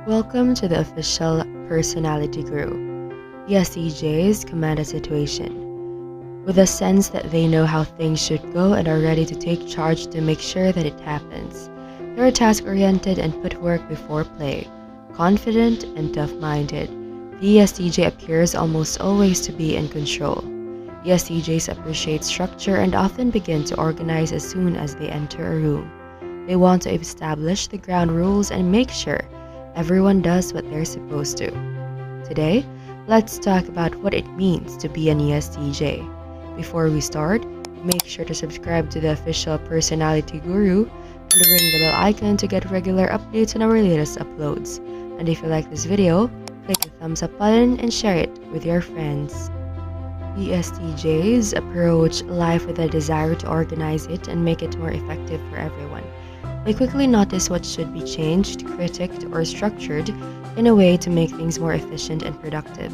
Welcome to the official Personality Guru. ESTJs command a situation with a sense that they know how things should go and are ready to take charge to make sure that it happens. They are task-oriented and put work before play, confident and tough-minded. The ESTJ appears almost always to be in control. ESTJs appreciate structure and often begin to organize as soon as they enter a room. They want to establish the ground rules and make sure everyone does what they're supposed to. Today, let's talk about what it means to be an ESTJ. Before we start, make sure to subscribe to the official Personality Guru and ring the bell icon to get regular updates on our latest uploads. And if you like this video, click the thumbs up button and share it with your friends. ESTJs approach life with a desire to organize it and make it more effective for everyone. They quickly notice what should be changed, critiqued, or structured in a way to make things more efficient and productive.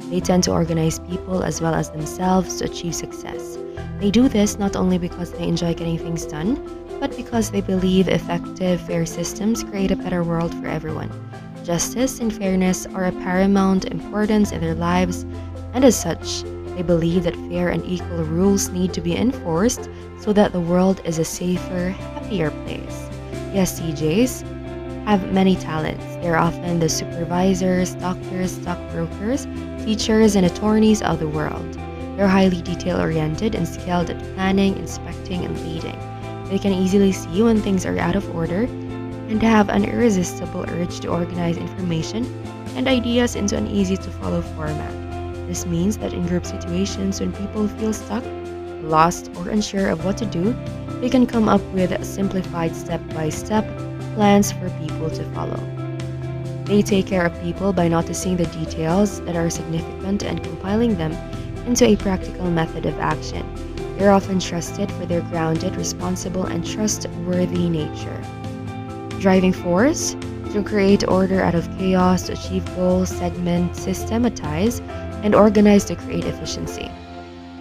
They tend to organize people as well as themselves to achieve success. They do this not only because they enjoy getting things done, but because they believe effective, fair systems create a better world for everyone. Justice and fairness are of paramount importance in their lives, and as such, they believe that fair and equal rules need to be enforced so that the world is a safer, happier place. ESTJs have many talents. They're often the supervisors, doctors, stockbrokers, teachers, and attorneys of the world. They're highly detail-oriented and skilled at planning, inspecting, and leading. They can easily see when things are out of order and have an irresistible urge to organize information and ideas into an easy-to-follow format. This means that in group situations, when people feel stuck, lost, or unsure of what to do, they can come up with simplified step-by-step plans for people to follow. They take care of people by noticing the details that are significant and compiling them into a practical method of action. They're often trusted for their grounded, responsible, and trustworthy nature. Driving force: to create order out of chaos, to achieve goals, segment, systematize, and organize to create efficiency.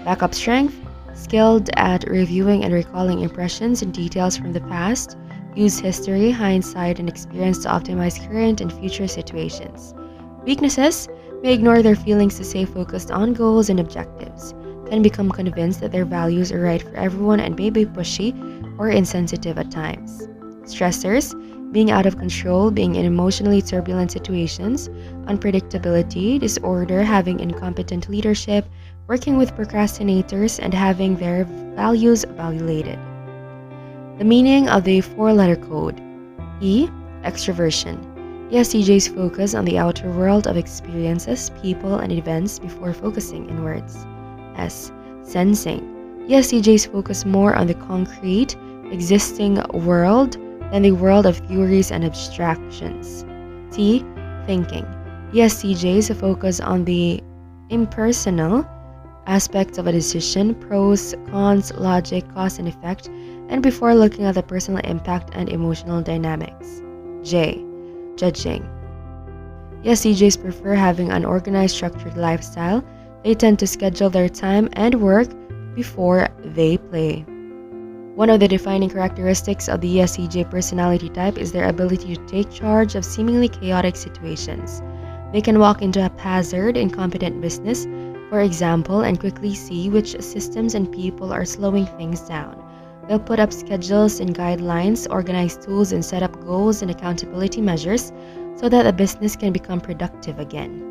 Backup strength: skilled at reviewing and recalling impressions and details from the past, use history, hindsight, and experience to optimize current and future situations. Weaknesses: may ignore their feelings to stay focused on goals and objectives, can become convinced that their values are right for everyone and may be pushy or insensitive at times. Stressors: being out of control, being in emotionally turbulent situations, unpredictability, disorder, having incompetent leadership, working with procrastinators, and having their values violated. The meaning of the four-letter code. E. Extroversion. ESTJs focus on the outer world of experiences, people, and events before focusing inwards. S. Sensing. ESTJs focus more on the concrete, existing world than the world of theories and abstractions. T. Thinking. ESTJs focus on the impersonal aspects of a decision, pros, cons, logic, cause and effect, and before looking at the personal impact and emotional dynamics. J. Judging. ESTJs prefer having an organized, structured lifestyle. They tend to schedule their time and work before they play. One of the defining characteristics of the ESTJ personality type is their ability to take charge of seemingly chaotic situations. They can walk into a haphazard, incompetent business, for example, and quickly see which systems and people are slowing things down. They'll put up schedules and guidelines, organize tools, and set up goals and accountability measures so that the business can become productive again.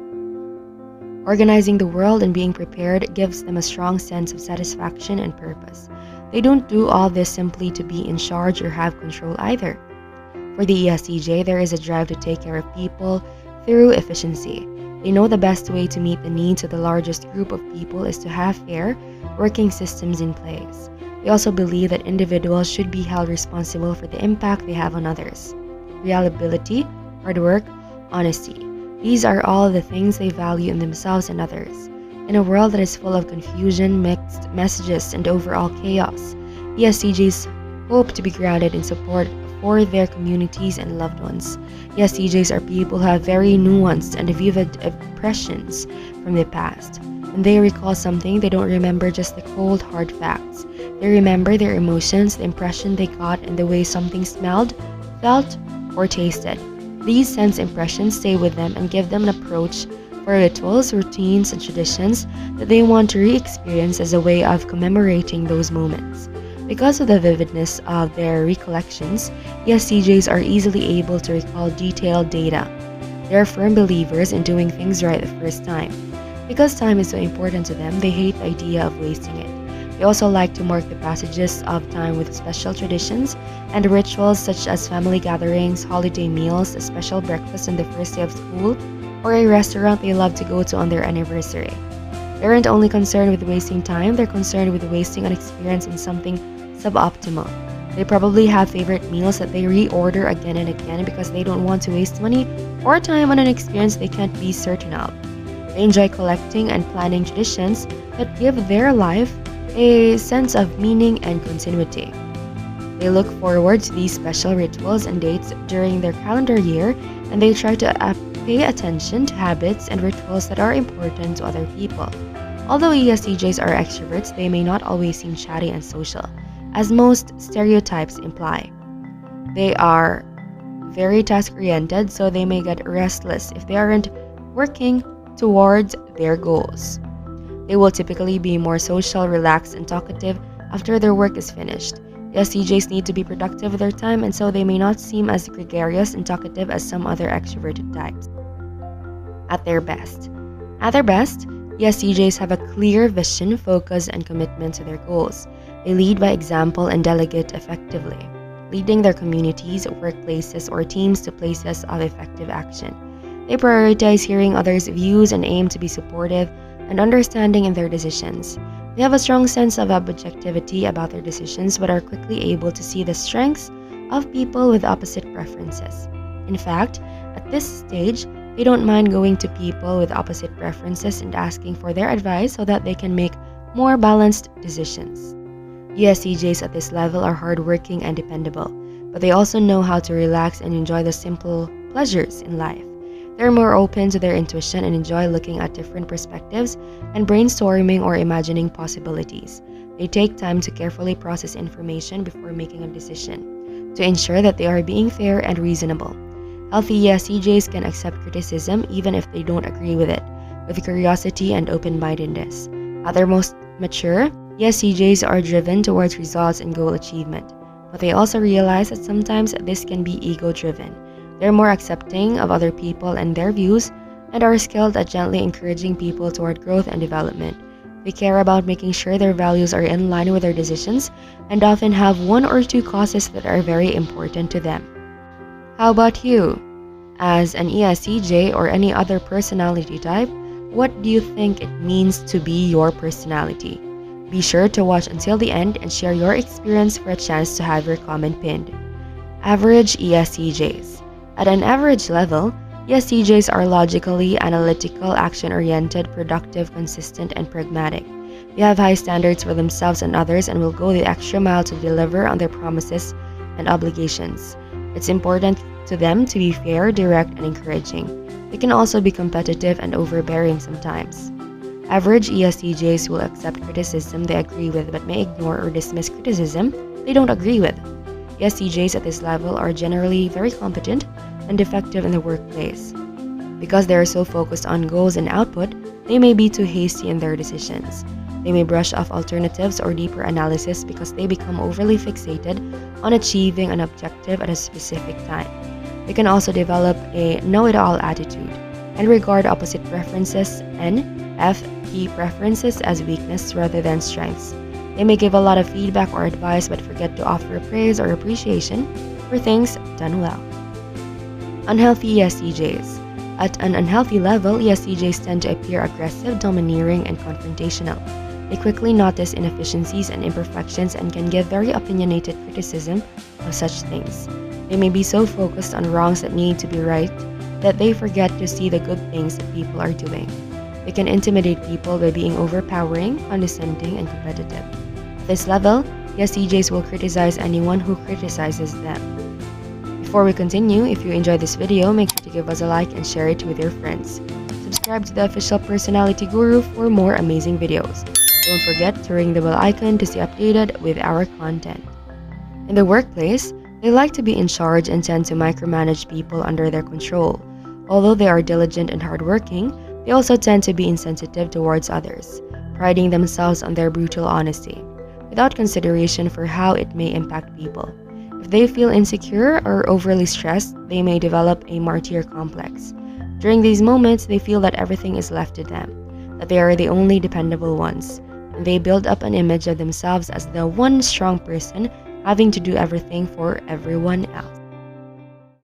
Organizing the world and being prepared gives them a strong sense of satisfaction and purpose. They don't do all this simply to be in charge or have control either. For the ESTJ, there is a drive to take care of people through efficiency. They know the best way to meet the needs of the largest group of people is to have fair, working systems in place. They also believe that individuals should be held responsible for the impact they have on others. Reliability, hard work, honesty. These are all the things they value in themselves and others. In a world that is full of confusion, mixed messages, and overall chaos, ESTJs hope to be grounded in support for their communities and loved ones. ESTJs are people who have very nuanced and vivid impressions from the past. When they recall something, they don't remember just the cold, hard facts. They remember their emotions, the impression they got, and the way something smelled, felt, or tasted. These sense impressions stay with them and give them an approach for rituals, routines, and traditions that they want to re-experience as a way of commemorating those moments. Because of the vividness of their recollections, ESTJs are easily able to recall detailed data. They are firm believers in doing things right the first time. Because time is so important to them, they hate the idea of wasting it. They also like to mark the passages of time with special traditions and rituals such as family gatherings, holiday meals, a special breakfast on the first day of school, or a restaurant they love to go to on their anniversary. They aren't only concerned with wasting time, they're concerned with wasting an experience in something suboptimal. They probably have favorite meals that they reorder again and again because they don't want to waste money or time on an experience they can't be certain of. They enjoy collecting and planning traditions that give their life a sense of meaning and continuity. They look forward to these special rituals and dates during their calendar year, and they try to pay attention to habits and rituals that are important to other people. Although ESTJs are extroverts, they may not always seem chatty and social, as most stereotypes imply. They are very task-oriented, so they may get restless if they aren't working towards their goals. They will typically be more social, relaxed, and talkative after their work is finished. ESTJs need to be productive with their time, and so they may not seem as gregarious and talkative as some other extroverted types. At their best, ESTJs have a clear vision, focus, and commitment to their goals. They lead by example and delegate effectively, leading their communities, workplaces, or teams to places of effective action. They prioritize hearing others' views and aim to be supportive and understanding in their decisions. They have a strong sense of objectivity about their decisions but are quickly able to see the strengths of people with opposite preferences. In fact, at this stage, they don't mind going to people with opposite preferences and asking for their advice so that they can make more balanced decisions. ESTJs at this level are hardworking and dependable, but they also know how to relax and enjoy the simple pleasures in life. They're more open to their intuition and enjoy looking at different perspectives and brainstorming or imagining possibilities. They take time to carefully process information before making a decision, to ensure that they are being fair and reasonable. Healthy ESTJs can accept criticism even if they don't agree with it, with curiosity and open-mindedness. At their most mature, ESTJs are driven towards results and goal achievement, but they also realize that sometimes this can be ego-driven. They're more accepting of other people and their views and are skilled at gently encouraging people toward growth and development. They care about making sure their values are in line with their decisions and often have one or two causes that are very important to them. How about you? As an ESTJ or any other personality type, what do you think it means to be your personality? Be sure to watch until the end and share your experience for a chance to have your comment pinned. Average ESTJs. At an average level, ESTJs are logically analytical, action-oriented, productive, consistent, and pragmatic. They have high standards for themselves and others and will go the extra mile to deliver on their promises and obligations. It's important to them to be fair, direct, and encouraging. They can also be competitive and overbearing sometimes. Average ESTJs will accept criticism they agree with but may ignore or dismiss criticism they don't agree with. ESTJs at this level are generally very competent and effective in the workplace. Because they are so focused on goals and output, they may be too hasty in their decisions. They may brush off alternatives or deeper analysis because they become overly fixated on achieving an objective at a specific time. They can also develop a know-it-all attitude and regard opposite preferences (NFP preferences) as weakness rather than strengths. They may give a lot of feedback or advice but forget to offer praise or appreciation for things done well. Unhealthy ESTJs. At an unhealthy level, ESTJs tend to appear aggressive, domineering, and confrontational. They quickly notice inefficiencies and imperfections and can give very opinionated criticism of such things. They may be so focused on wrongs that need to be right that they forget to see the good things that people are doing. They can intimidate people by being overpowering, condescending, and competitive. At this level, ESTJs will criticize anyone who criticizes them. Before we continue, if you enjoyed this video, make sure to give us a like and share it with your friends. Subscribe to the official Personality Guru for more amazing videos. Don't forget to ring the bell icon to stay updated with our content. In the workplace, They like to be in charge and tend to micromanage people under their control. Although they are diligent and hardworking, they also tend to be insensitive towards others, priding themselves on their brutal honesty, without consideration for how it may impact people. If they feel insecure or overly stressed, they may develop a martyr complex. During these moments, they feel that everything is left to them, that they are the only dependable ones, and they build up an image of themselves as the one strong person having to do everything for everyone else.